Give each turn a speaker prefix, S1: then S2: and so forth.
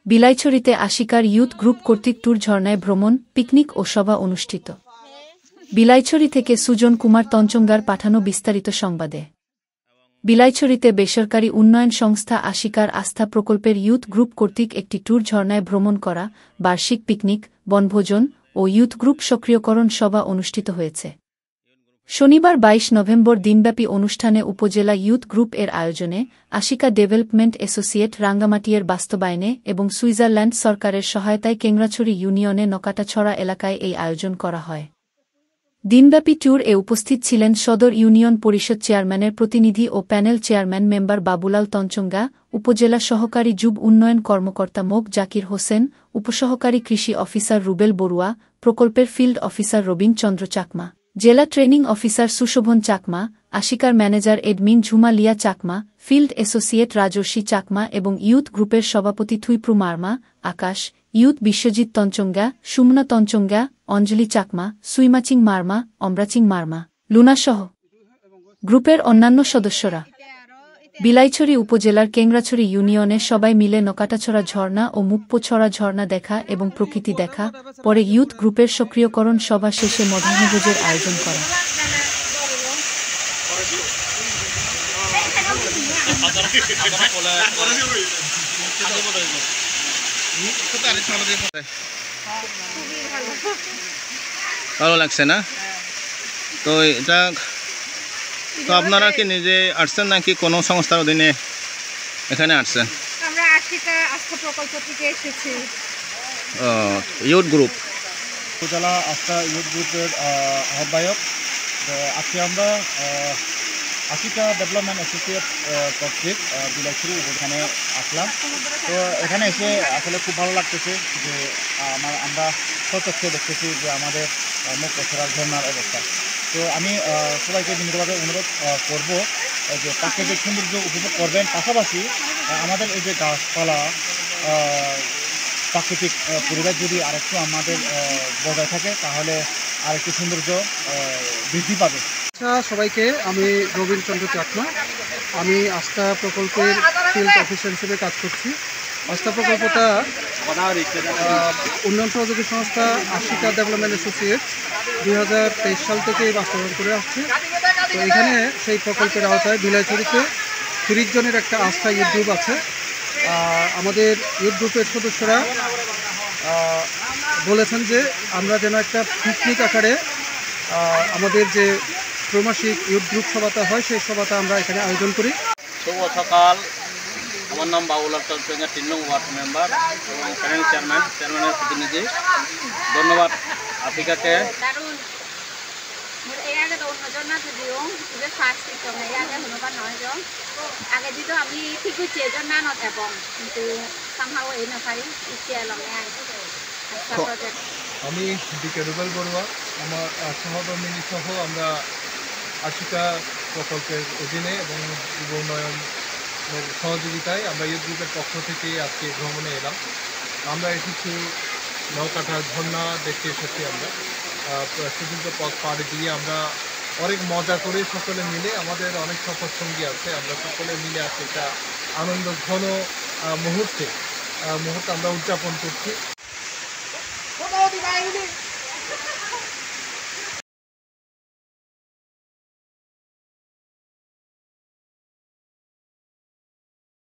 S1: বিলাইছড়িতে আশিকার youth group কর্তৃক tour ঝর্ণায় ভ্রমণ, পিকনিক ও সভা অনুষ্ঠিত। বিলাইছড়ি থেকে সুজন কুমার তঞ্চঙ্গার পাঠানো বিস্তারিত সংবাদে। বিলাইছড়িতে বেসরকারি উন্নয়ন সংস্থা আশিকার আস্থা প্রকল্পের ইয়ুথ গ্রুপ কর্তৃক একটি ট্যুর ঝর্ণায় ভ্রমণ করা, বার্ষিক পিকনিক, বনভোজন ও ইয়ুথ গ্রুপ সক্রিয়করণ সভা অনুষ্ঠিত হয়েছে। শনিবার ২২ নভেম্বর দিনব্যাপী অনুষ্ঠানে উপজেলা ইয়ুথ গ্রুপ এর আয়োজনে আশিকা ডেভেলপমেন্ট অ্যাসোসিয়েট রাঙ্গামাটিয়ার বাস্তবায়নে এবং সুইজারল্যান্ড সরকারের সহায়তায় কেংরাছড়ি ইউনিয়নে নকাটাছড়া এলাকায় এই আয়োজন করা হয়। দিনব্যাপী ট্যুর এ উপস্থিত ছিলেন সদর ইউনিয়ন পরিষদ চেয়ারম্যানের প্রতিনিধি ও panel chairman member Babulal Tanchangya, উপজেলা সহকারী যুব উন্নয়ন কর্মকর্তা মোক জাকির হোসেন, উপসহকারী কৃষি অফিসার রুবেল বড়ুয়া, প্রকল্পের ফিল্ড অফিসার রবীন চন্দ্র চাকমা, জেলা ট্রেনিং অফিসার সুশোভন চাকমা, আশিকার manager admin Jhuma Lia Chakma, field associate Rajarshi Chakma এবং ইয়ুথ গ্রুপের সভাপতি থুইপ্রু মারমা, আকাশ, ইয়ুথ বিশ্বজিৎ তঞ্চঙ্গা, সুমনা তঞ্চঙ্গা, অঞ্জলি চাকমা, সুইমাচিং মারমা, অমরাচিং মারমা, লুনাসহ গ্রুপের অন্যান্য সদস্যরা। বিলাইছড়ি উপজেলার কেংরাছড়ি ইউনিয়নে সবাই মিলে নকাটাছড়া ঝর্ণা ও মুপ্পোছড়া ঝর্ণা দেখা এবং প্রকৃতি দেখা, পরে ইয়ুথ গ্রুপের সক্রিয়করণ সভা শেষে মধ্যাহ্নভোজের আয়োজন করা।
S2: ভালো লাগছে না? তো এটা তো আপনারা কি নিজে আসছেন নাকি কোনো সংস্থার অধীনে এখানে আসছেন?
S3: আমরা আশিকা আস্থা প্রকল্প থেকে এসেছি।
S2: ইয়ুথ গ্রুপ,
S4: উপজেলা আস্থা ইয়ুথ গ্রুপের আহ্বায়ক। আজকে আমরা আশিকা ডেভেলপমেন্ট অ্যাসোসিয়েট কর্তৃক বিলাইছড়ি এখানে আসলাম। তো এখানে এসে আসলে খুব ভালো লাগতেছে যে আমরা সচক্ষে দেখতেছি যে আমাদের মুপ্পোছড়া ঝর্ণার অবস্থা। তো আমি সবাইকে বিনীতভাবে অনুরোধ করব যে প্রাকৃতিক সৌন্দর্য উপভোগ করবেন, পাশাপাশি আমাদের এই যে গাছপালা, প্রাকৃতিক পরিবেশ যদি আরেকটু আমাদের বজায় থাকে তাহলে আরেকটু সৌন্দর্য বৃদ্ধি পাবে।
S5: সবাইকে, আমি রবীন চন্দ্র চাকমা। আমি আস্থা প্রকল্পের ফিল্ড অফিসার হিসেবে কাজ করছি। আস্থা প্রকল্পটা উন্নয়ন সহযোগী সংস্থা আশিকা ডেভেলপমেন্ট অ্যাসোসিয়েট 2023 সাল থেকে বাস্তবায়ন করে আসছে। তো এখানে সেই প্রকল্পের আওতায় বিলাইছড়িতে 30 জনের একটা আস্থা ইয়ুথ গ্রুপ আছে। আমাদের ইয়ুথ গ্রুপের সদস্যরা বলেছেন যে আমরা যেন একটা পিকনিক আকারে আমাদের যে ত্রৈমাসিক ইয়ুথ গ্রুপ সভাটা হয় সেই সভাটা আমরা এখানে আয়োজন করি।
S2: শুভ সকাল, আমার নাম বাবুলাল তঞ্চঙ্গা, 3 নং ওয়ার্ড মেম্বার এবং প্যানেল চেয়ারম্যানের প্রতিনিধি। ধন্যবাদ আফ্রিকাকে।
S4: আমি ডিকে রুবেল বড়ুয়া, আমার সহকর্মী সহ আমরা আশিকা প্রকল্পের অধীনে এবং যুব উন্নয়ন সহযোগিতায় আমরা ইয়ুথ গ্রুপের পক্ষ থেকে আজকে ভ্রমণে এলাম। আমরা এসেছি নৌকাটার ঝর্ণা দেখতে এসেছি। আমরা সুযোগ্য পথ পাড়ি দিয়ে আমরা অনেক মজা করে সকলে মিলে, আমাদের অনেক সফর সঙ্গী আছে, আমরা সকলে মিলে আজকে একটা আনন্দ ঘন মুহূর্তে আমরা উদযাপন করছি।